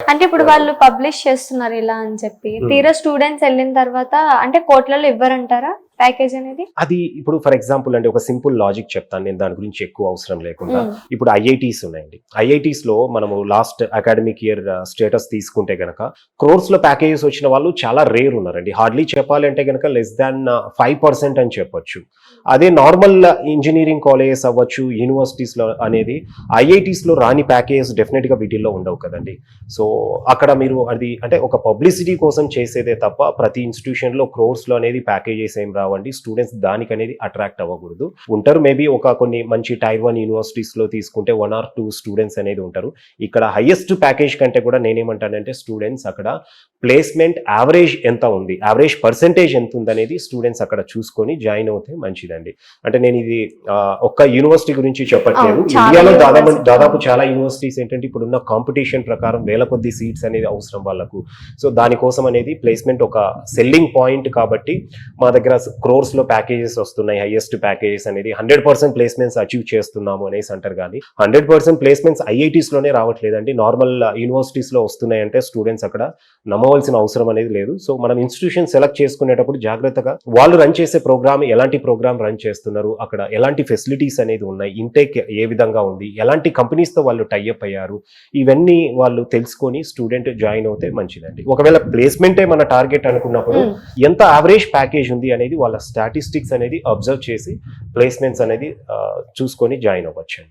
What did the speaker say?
అంటే ఇప్పుడు వాళ్ళు పబ్లిష్ చేస్తున్నారు ఇలా అని చెప్పి తీరా స్టూడెంట్స్ వెళ్ళిన తర్వాత అంటే కోట్లలో ఇవ్వరంటారా ప్యాకేజ్ అనేది? అది ఇప్పుడు ఫర్ ఎగ్జాంపుల్ అంటే ఒక సింపుల్ లాజిక్ చెప్తాను, నేను దాని గురించి ఎక్కువ అవసరం లేకుండా. ఇప్పుడు ఐఐటీస్ ఉన్నాయండి, ఐఐటీస్ లో మనము లాస్ట్ అకాడమిక్ ఇయర్ స్టేటస్ తీసుకుంటే గనక క్రోర్స్ లో ప్యాకేజెస్ వచ్చిన వాళ్ళు చాలా రేర్ ఉన్నారండి. హార్డ్లీ చెప్పాలంటే గనక లెస్ దాన్ 5% అని చెప్పొచ్చు. అదే నార్మల్ ఇంజనీరింగ్ కాలేజెస్ అవ్వచ్చు, యూనివర్సిటీస్ లో అనేది ఐఐటీస్ లో రాని ప్యాకేజెస్ డెఫినెట్ గా వీటిల్లో ఉండవు కదండి. సో అక్కడ మీరు అది అంటే ఒక పబ్లిసిటీ కోసం చేసేదే తప్ప ప్రతి ఇన్స్టిట్యూషన్ లో క్రోర్స్ లో అనేది ప్యాకేజెస్ ఏం రావండి. స్టూడెంట్స్ దానికి అనేది అట్రాక్ట్ అవ్వకూడదు. ఉంటారు మేబీ ఒక కొన్ని మంచి టైర్ 1 యూనివర్సిటీస్ లో తీసుకుంటే 1 or 2 స్టూడెంట్స్ అనేది ఉంటారు. ఇక్కడ హైయెస్ట్ ప్యాకేజ్ కంటే కూడా నేనేమంటానంటే స్టూడెంట్స్ అక్కడ ప్లేస్మెంట్ యావరేజ్ ఎంత ఉంది, యావరేజ్ పర్సెంటేజ్ ఎంత ఉంది అనేది స్టూడెంట్స్ అక్కడ చూసుకొని జాయిన్ అవుతే మంచిదండి. అంటే నేను ఇది ఒక్క యూనివర్సిటీ గురించి చెప్పట్లేదు, ఇండియాలో దాదాపు చాలా యూనివర్సిటీస్ ఏంటంటే ఇప్పుడున్న కాంపిటీషన్ ప్రకారం వేల కొద్ది సీట్స్ అనేది అవసరం వాళ్ళకు. సో దానికోసం అనేది ప్లేస్మెంట్ ఒక సెల్లింగ్ పాయింట్ కాబట్టి మా దగ్గర క్రోర్స్ లో ప్యాకేజెస్ వస్తున్నాయి, హైయెస్ట్ ప్యాకేజెస్ అనేది 100% ప్లేస్మెంట్స్ అచీవ్ చేస్తున్నాము అనేసి అంటారు. కానీ 100% ప్లేస్మెంట్స్ ఐఐటీస్ లోనే రావట్లేదండి, నార్మల్ యూనివర్సిటీస్ లో వస్తున్నాయంటే స్టూడెంట్స్ అక్కడ నమ్మవలసిన అవసరం అనేది లేదు. సో మనం ఇన్స్టిట్యూషన్ సెలెక్ట్ చేసుకునేటప్పుడు జాగ్రత్తగా వాళ్ళు రన్ చేసే ప్రోగ్రామ్ ఎలాంటి ప్రోగ్రామ్ రన్ చేస్తున్నారు, అక్కడ ఎలాంటి ఫెసిలిటీస్ అనేది ఉన్నాయి, ఇంటేక్ ఏ విధంగా ఉంది, ఎలాంటి కంపెనీస్ తో వాళ్ళు టైఅప్ అయ్యారు, ఇవన్నీ వాళ్ళు తెలుసుకొని స్టూడెంట్ జాయిన్ అవుతే మంచిదండి. ఒకవేళ ప్లేస్మెంటే మన టార్గెట్ అనుకున్నప్పుడు ఎంత యావరేజ్ ప్యాకేజ్ ఉంది అనేది వాళ్ళ స్టాటిస్టిక్స్ అనేది అబ్జర్వ్ చేసి ప్లేస్మెంట్స్ అనేది చూసుకొని జాయిన్ అవ్వచ్చండి.